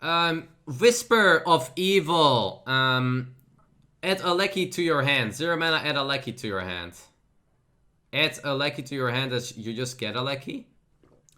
Whisper of Evil. Add a Lecky to your hand. 0 mana, add a Lecky to your hand. Add a Lecky to your hand as you just get a Lecky.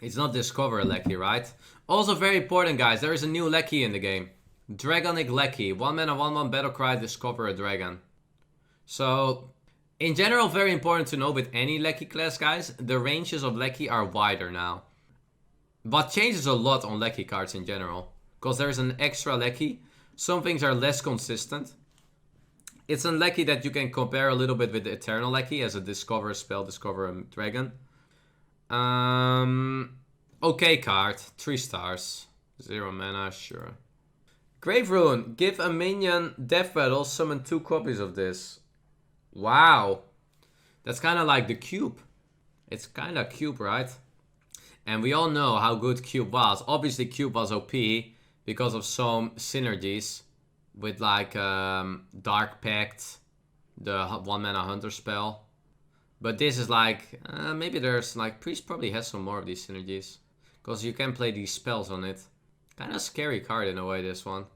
It's not discover a Lecky, right? Also very important, guys. There is a new Lecky in the game. Dragonic Lecky. 1 mana, 1/1 Battlecry, discover a dragon. So, in general, very important to know with any Lecky class, guys. The ranges of Lecky are wider now. But changes a lot on Lecky cards in general. Because there's an extra Lecky. Some things are less consistent. It's a Lecky that you can compare a little bit with the Eternal Lecky as a discover spell, discover a dragon. Okay card. 3 stars. 0 mana, sure. Grave Rune. Give a minion Death Rattle, summon 2 copies of this. Wow. That's kind of like the Cube. It's kind of Cube, right? And we all know how good Cube was. Obviously Cube was OP because of some synergies with like Dark Pact, the 1 mana Hunter spell. But this is like, maybe there's like, Priest probably has some more of these synergies. Because you can play these spells on it. Kind of scary card in a way, this one.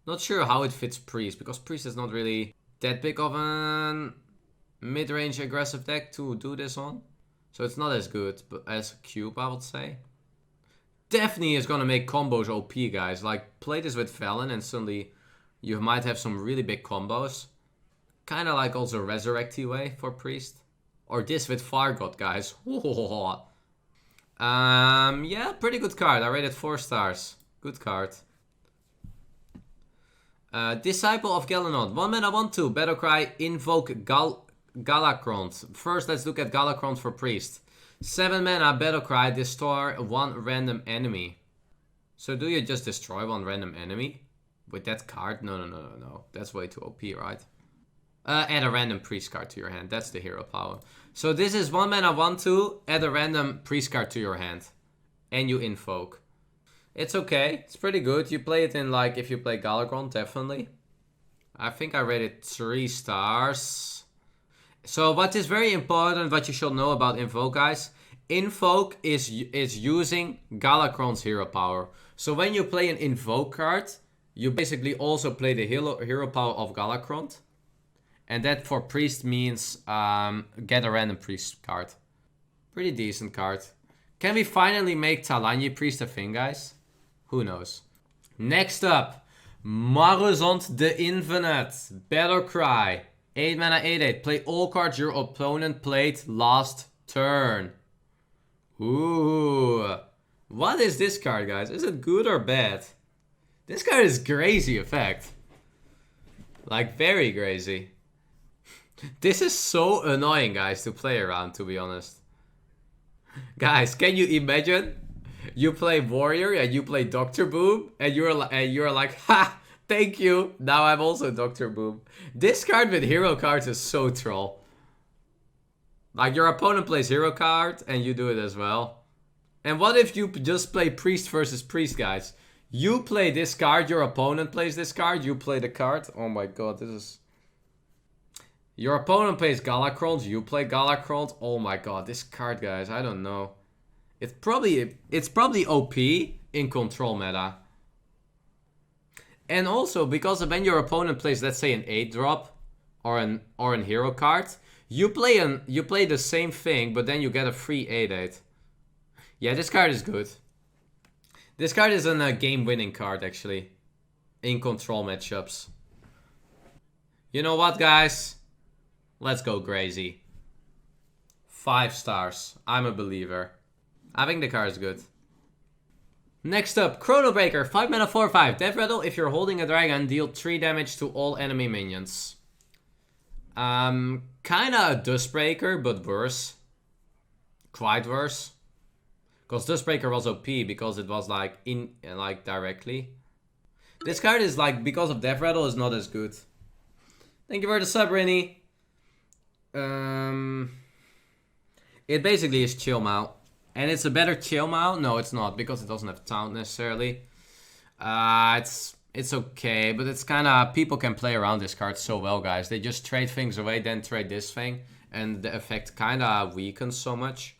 Not sure how it fits Priest, because Priest is not really that big of a mid-range aggressive deck to do this on. So it's not as good as Cube, I would say. Definitely is gonna make combos OP, guys. Like, play this with Velen and suddenly you might have some really big combos. Kind of like also Resurrecty way for Priest. Or this with Fargod, guys. Yeah, pretty good card. I rated 4 stars. Good card. Disciple of Galakrond. 1 mana, 1/2. Battlecry, invoke Galakrond. First, let's look at Galakrond for Priest. 7 mana, Battlecry, destroy 1 random enemy. So do you just destroy 1 random enemy? With that card? No. That's way too OP, right? Add a random Priest card to your hand. That's the hero power. So this is 1 mana, 1/2. Add a random Priest card to your hand. And you invoke. It's okay. It's pretty good. You play it in like, if you play Galakrond, definitely. I think I rated 3 stars. So what is very important, what you should know about Invoke, guys. Invoke is using Galakrond's hero power. So when you play an Invoke card, you basically also play the hero power of Galakrond. And that for Priest means get a random Priest card. Pretty decent card. Can we finally make Talanye Priest a thing, guys? Who knows? Next up, Maruzont the Infinite. Battlecry. 8 mana, 8/8. Play all cards your opponent played last turn. Ooh. What is this card, guys? Is it good or bad? This card is crazy effect. Like, very crazy. This is so annoying, guys, to play around, to be honest. Guys, can you imagine? You play Warrior and you play Dr. Boom and you're like, ha, thank you. Now I'm also Dr. Boom. This card with hero cards is so troll. Like, your opponent plays hero card and you do it as well. And what if you just play Priest versus Priest, guys? You play this card, your opponent plays this card, you play the card. Oh my god, this is... Your opponent plays Galakrond, you play Galakrond. Oh my god, this card, guys, I don't know. It's probably OP in control meta. And also, because when your opponent plays, let's say, an 8-drop or an hero card, you play the same thing, but then you get a free 8/8. Yeah, this card is good. This card is a game-winning card, actually, in control matchups. You know what, guys? Let's go crazy. 5 stars. I'm a believer. I think the card is good. Next up, Cratobreaker. 5 mana, 4/5. Death Rattle. If you're holding a dragon, deal 3 damage to all enemy minions. Kinda a Dustbreaker, but worse. Quite worse. Because Dustbreaker was OP because it was like directly. This card is like, because of Death Rattle, is not as good. Thank you for the sub, Rinny. It basically is Chill Mao. And it's a better Chill Mao? No, it's not, because it doesn't have Taunt necessarily. It's okay, but it's kind of... People can play around this card so well, guys. They just trade things away, then trade this thing. And the effect kind of weakens so much.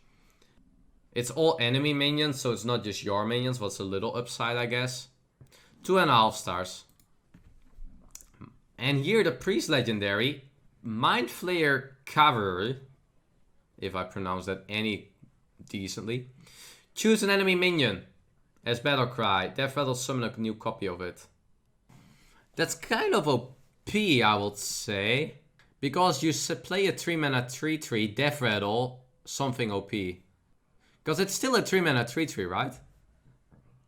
It's all enemy minions, so it's not just your minions. What's a little upside, I guess. 2.5 stars. And here the priest legendary, MindFlayer cover, if I pronounce that any decently. Choose an enemy minion as battle cry. Death Rattle, summon a new copy of it. That's kind of OP, I would say. Because you play a 3-mana 3/3, Death Rattle, something OP. Because it's still a 3-mana 3/3, right?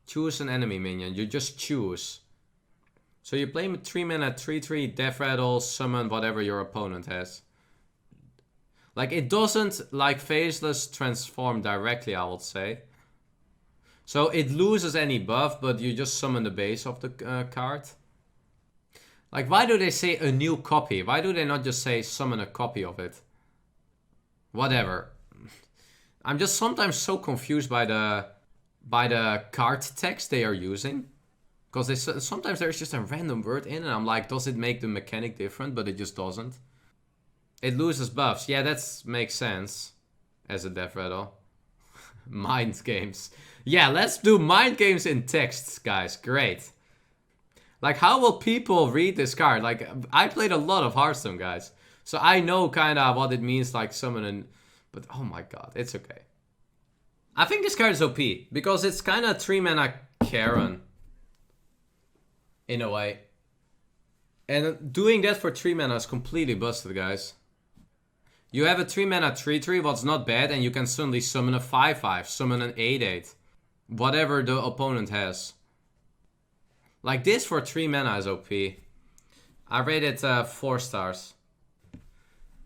Choose an enemy minion. You just choose. So you play 3-mana 3/3, Death Rattle, summon whatever your opponent has. Like, it doesn't, like, Faceless transform directly, I would say. So it loses any buff, but you just summon the base of the card. Like, why do they say a new copy? Why do they not just say summon a copy of it? Whatever. I'm just sometimes so confused by the card text they are using. Because sometimes there's just a random word in and I'm like, does it make the mechanic different? But it just doesn't. It loses buffs. Yeah, that makes sense. As a Death Rattle. Mind games. Yeah, let's do mind games in text, guys. Great. Like, how will people read this card? Like, I played a lot of Hearthstone, guys. So I know kind of what it means, like, summon and... But, oh my god, it's okay. I think this card is OP. Because it's kind of 3-mana Karen. In a way. And doing that for 3 mana is completely busted, guys. You have a 3-mana 3/3, what's not bad, and you can suddenly summon a 5/5, summon an 8/8. Whatever the opponent has. Like, this for 3 mana is OP. I rate it 4 stars.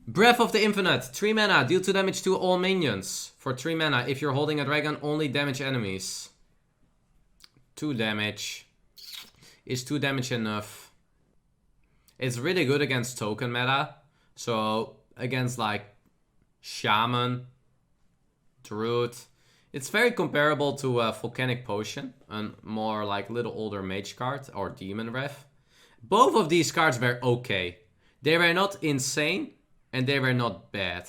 Breath of the Infinite, 3 mana, deal 2 damage to all minions. For 3 mana, if you're holding a dragon, only damage enemies. 2 damage. Is 2 damage enough? It's really good against token meta. So, against like Shaman, Druid. It's very comparable to Volcanic Potion, a more like little older mage card, or Demon Ref. Both of these cards were okay. They were not insane, and they were not bad.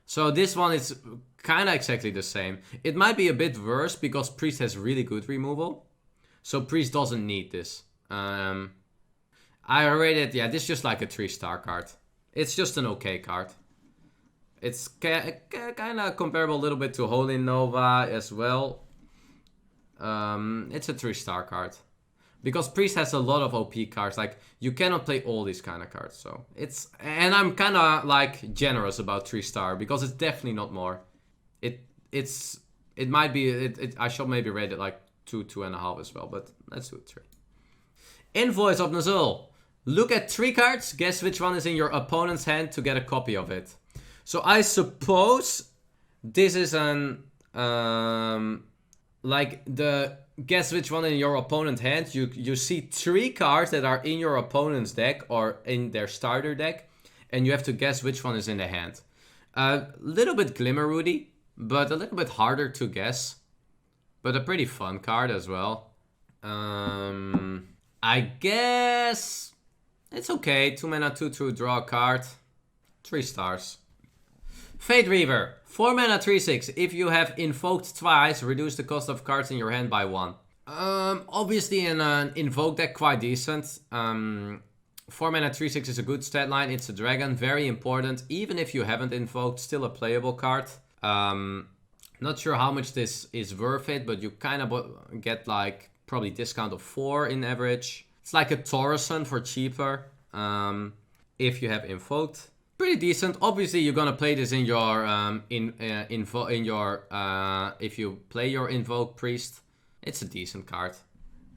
So this one is kind of exactly the same. It might be a bit worse because Priest has really good removal. So Priest doesn't need this. I rated, yeah, this is just like a 3-star card. It's just an okay card. It's kind of comparable a little bit to Holy Nova as well. It's a 3-star card. Because Priest has a lot of OP cards. Like, you cannot play all these kind of cards. So it's... And I'm kind of, like, generous about 3-star. Because it's definitely not more. It might be... I should maybe rate it, like, 2.5 as well. But let's do it 3. Invoice of Nazul. Look at 3 cards. Guess which one is in your opponent's hand to get a copy of it. So I suppose this is an... like, the... Guess which one in your opponent's hand. You see 3 cards that are in your opponent's deck or in their starter deck, and you have to guess which one is in the hand. A little bit Glimmerwoody, but a little bit harder to guess. But a pretty fun card as well. I guess it's okay. 2 mana, 2/2, draw a card. 3 stars. Fate Reaver. 4 mana, 3/6. If you have invoked twice, reduce the cost of cards in your hand by 1. Obviously in an invoke deck, quite decent. 4 mana, 3/6 is a good stat line. It's a dragon, very important. Even if you haven't invoked, still a playable card. Not sure how much this is worth it, but you kind of get like probably discount of 4 in average. It's like a Taurusan for cheaper. If you have invoked. Pretty decent. Obviously, you're gonna play this in your if you play your Invoke Priest. It's a decent card.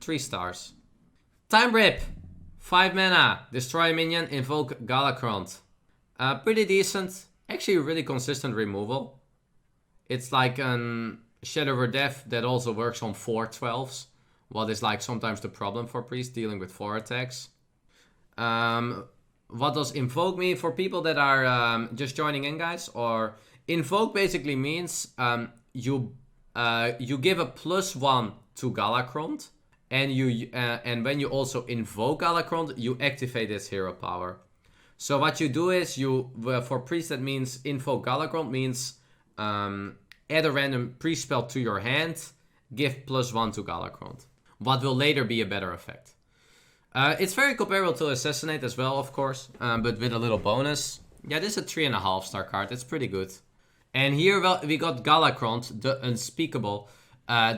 3 stars. Time Rip. 5 mana. Destroy a minion. Invoke Galakrond. Pretty decent. Actually, really consistent removal. It's like an Shadow over Death that also works on 4/12s. What is like sometimes the problem for Priest dealing with 4 attacks. What does invoke mean for people that are just joining in, guys? Or invoke basically means you give a +1 to Galakrond, and when you also invoke Galakrond, you activate its hero power. So what you do is for priest that means invoke Galakrond means add a random priest spell to your hand, give +1 to Galakrond. what will later be a better effect. It's very comparable to Assassinate as well, of course, but with a little bonus. Yeah, this is a 3.5 star card. It's pretty good. And here we got Galakrond, the Unspeakable.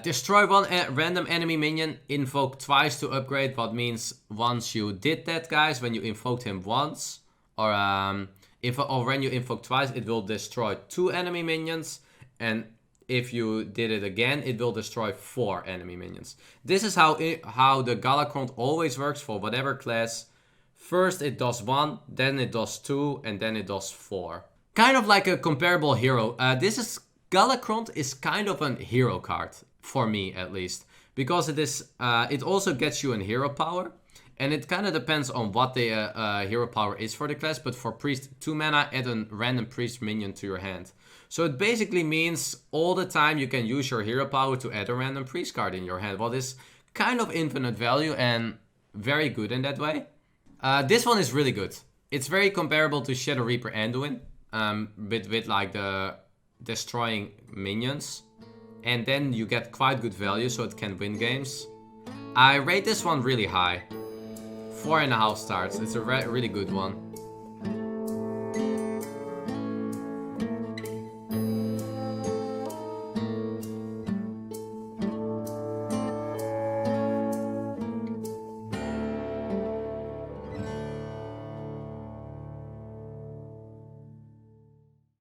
Destroy one random enemy minion, invoke twice to upgrade, what means once you did that, guys, when you invoked him once, or when you invoke twice, it will destroy 2 enemy minions, and if you did it again, it will destroy 4 enemy minions. This is how the Galakrond always works for whatever class. First it does 1, then it does 2, and then it does 4. Kind of like a comparable hero. Galakrond is kind of a hero card, for me at least. Because it also gets you in hero power. And it kind of depends on what the hero power is for the class. But for priest, 2 mana, add a random priest minion to your hand. So it basically means all the time you can use your hero power to add a random priest card in your hand. Well, this kind of infinite value and very good in that way. This one is really good. It's very comparable to Shadow Reaper Anduin. With like the destroying minions. And then you get quite good value so it can win games. I rate this one really high. 4.5 stars. It's a really good one.